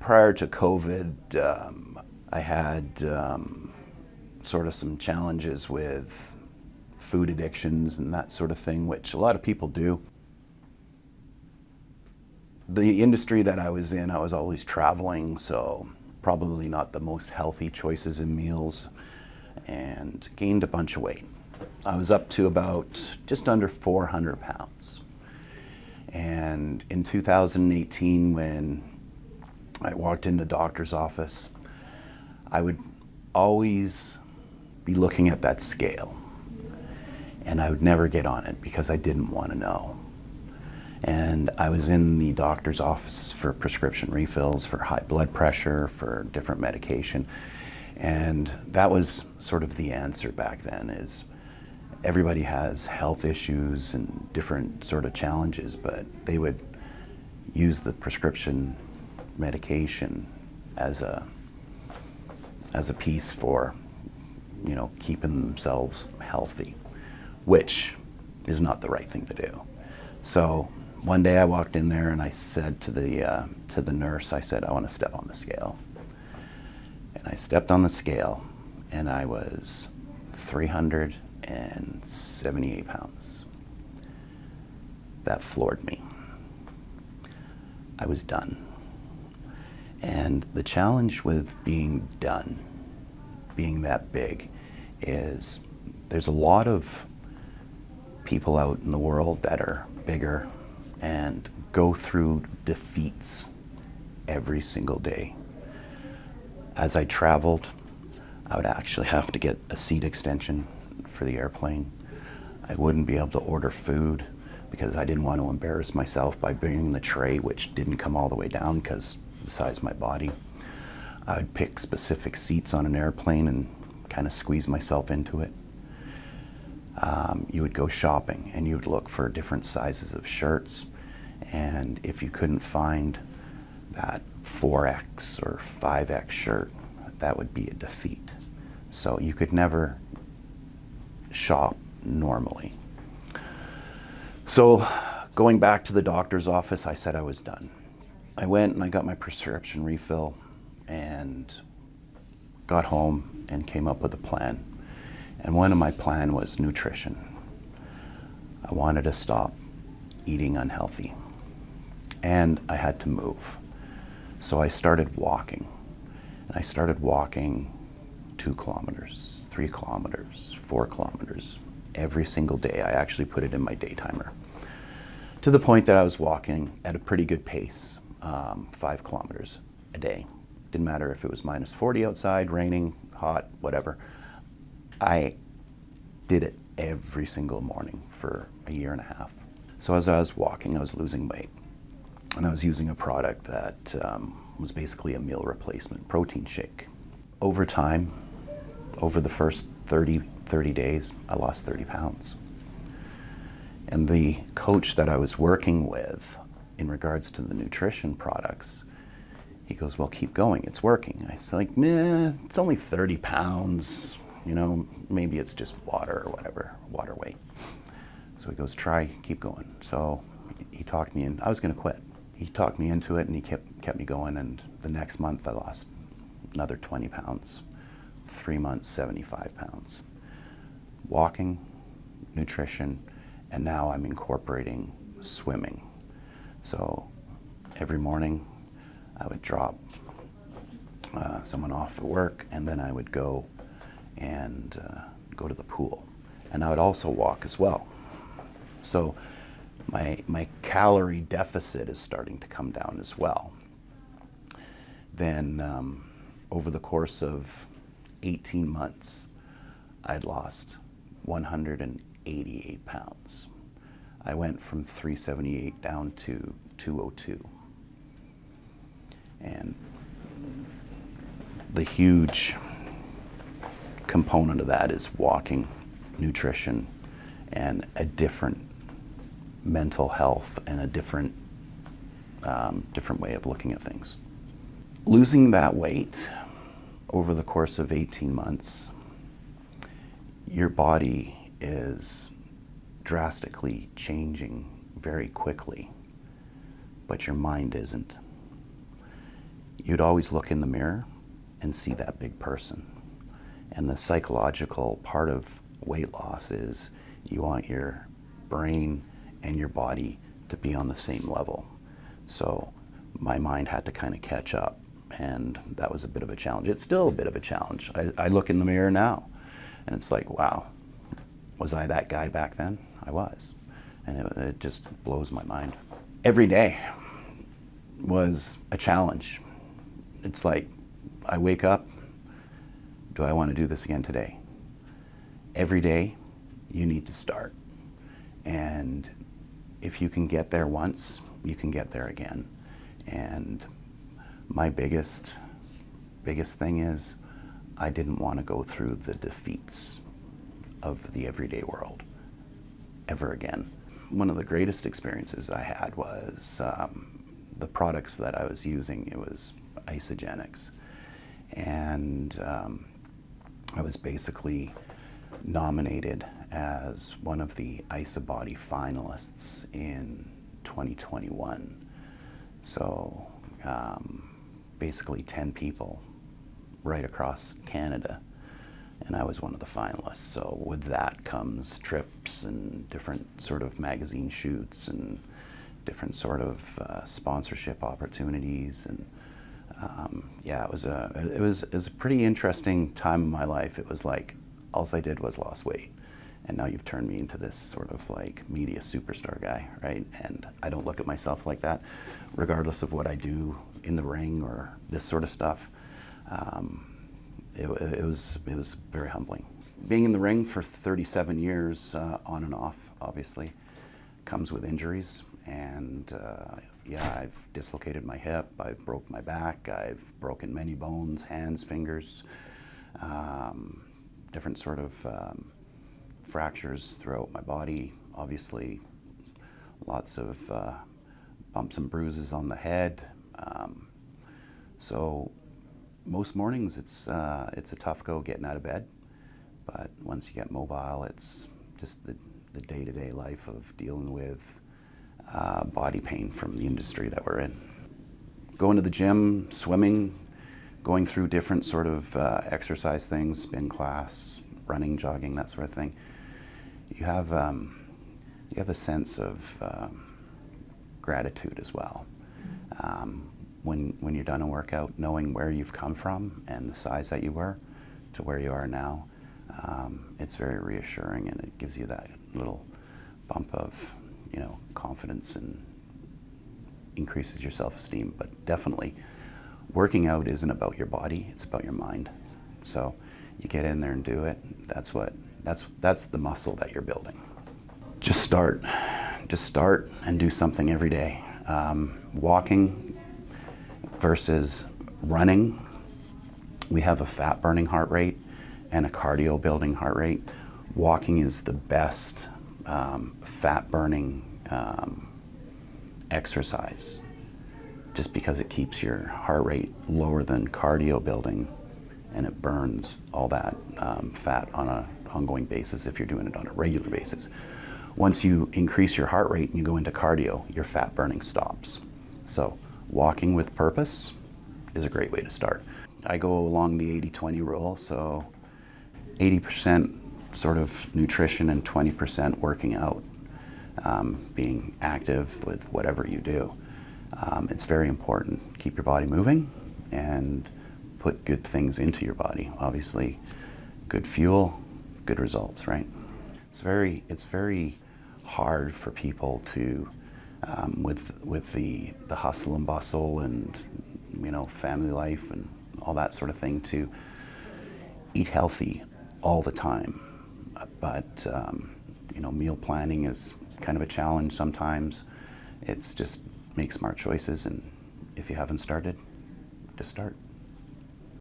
Prior to COVID, I had sort of some challenges with food addictions and that sort of thing, which a lot of people do. The industry that I was in, I was always traveling, so probably not the most healthy choices in meals, and gained a bunch of weight. I was up to about just under 400 pounds. And in 2018, when I walked into the doctor's office, I would always be looking at that scale, and I would never get on it because I didn't want to know. And I was in the doctor's office for prescription refills, for high blood pressure, for different medication. And that was sort of the answer back then, is everybody has health issues and different sort of challenges, but they would use the prescription medication as a piece for, keeping themselves healthy, which is not the right thing to do. So one day I walked in there and I said to the nurse, I said, I want to step on the scale. And I stepped on the scale and I was 378 pounds. That floored me. I was done. And the challenge with being done, being that big, is there's a lot of people out in the world that are bigger and go through defeats every single day. As I traveled, I would actually have to get a seat extension for the airplane. I wouldn't be able to order food because I didn't want to embarrass myself by bringing the tray, which didn't come all the way down because of the size of my body. I would pick specific seats on an airplane and kind of squeeze myself into it. You would go shopping and you would look for different sizes of shirts, and if you couldn't find that 4X or 5X shirt, that would be a defeat. So you could never shop normally. So going back to the doctor's office, I said I was done. I went and I got my prescription refill and got home and came up with a plan. And one of my plan was nutrition. I wanted to stop eating unhealthy, and I had to move. So I started walking, and I started walking 2 kilometers, 3 kilometers, 4 kilometers every single day. I actually put it in my day timer, to the point that I was walking at a pretty good pace, 5 kilometers a day. Didn't matter if it was minus 40 outside, raining, hot, whatever. I did it every single morning for a year and a half. So as I was walking, I was losing weight. And I was using a product that was basically a meal replacement protein shake. Over time, over the first 30 days, I lost 30 pounds. And the coach that I was working with in regards to the nutrition products, he goes, well, keep going, it's working. I said, like, meh, it's only 30 pounds. Maybe it's just water or whatever, water weight. So he goes, keep going. So he talked me in. I was going to quit. He talked me into it, and he kept me going, and the next month I lost another 20 pounds. 3 months, 75 pounds. Walking, nutrition, and now I'm incorporating swimming. So every morning I would drop someone off at work, and then I would go and go to the pool. And I would also walk as well. So my calorie deficit is starting to come down as well. Then over the course of 18 months, I'd lost 188 pounds. I went from 378 down to 202. And the huge component of that is walking, nutrition, and a different mental health and a different way of looking at things. Losing that weight over the course of 18 months, your body is drastically changing very quickly, but your mind isn't. you'd always look in the mirror and see that big person. And the psychological part of weight loss is you want your brain and your body to be on the same level. So my mind had to kind of catch up, and that was a bit of a challenge. It's still a bit of a challenge. I look in the mirror now and it's like, wow, was I that guy back then? I was. And it just blows my mind. Every day was a challenge. It's like, I wake up, do I want to do this again today? Every day, you need to start. And if you can get there once, you can get there again. And my biggest thing is, I didn't want to go through the defeats of the everyday world ever again. One of the greatest experiences I had was the products that I was using. It was isogenics. And I was basically nominated as one of the IsaBody finalists in 2021. So basically 10 people right across Canada, and I was one of the finalists. So with that comes trips and different sort of magazine shoots and different sort of sponsorship opportunities. And yeah, it was a pretty interesting time in my life. It was like, all I did was lost weight, and now you've turned me into this sort of like media superstar guy, right? And I don't look at myself like that, regardless of what I do in the ring or this sort of stuff. It was very humbling. Being in the ring for 37 years, on and off, obviously, comes with injuries. And yeah, I've dislocated my hip, I've broke my back, I've broken many bones, hands, fingers, different sort of fractures throughout my body. Obviously, lots of bumps and bruises on the head. So most mornings it's a tough go getting out of bed, but once you get mobile, it's just the day-to-day life of dealing with body pain from the industry that we're in. Going to the gym, swimming, going through different sort of exercise things, spin class, running, jogging, that sort of thing. You have a sense of gratitude as well. When you're done a workout, knowing where you've come from and the size that you were to where you are now, it's very reassuring, and it gives you that little bump of, confidence and increases your self-esteem. But definitely, working out isn't about your body; it's about your mind. So you get in there and do it. That's the muscle that you're building. Just start and do something every day. Walking versus running, we have a fat-burning heart rate and a cardio-building heart rate. Walking is the best fat-burning exercise, just because it keeps your heart rate lower than cardio-building, and it burns all that fat on an ongoing basis if you're doing it on a regular basis. Once you increase your heart rate and you go into cardio, your fat burning stops. So walking with purpose is a great way to start. I go along the 80-20 rule, so 80% sort of nutrition and 20% working out, being active with whatever you do. It's very important. Keep your body moving and put good things into your body. Obviously, good fuel, good results, right? It's very hard for people to, with the hustle and bustle and family life and all that sort of thing, to eat healthy all the time. But meal planning is kind of a challenge sometimes. It's just make smart choices, and if you haven't started, just start.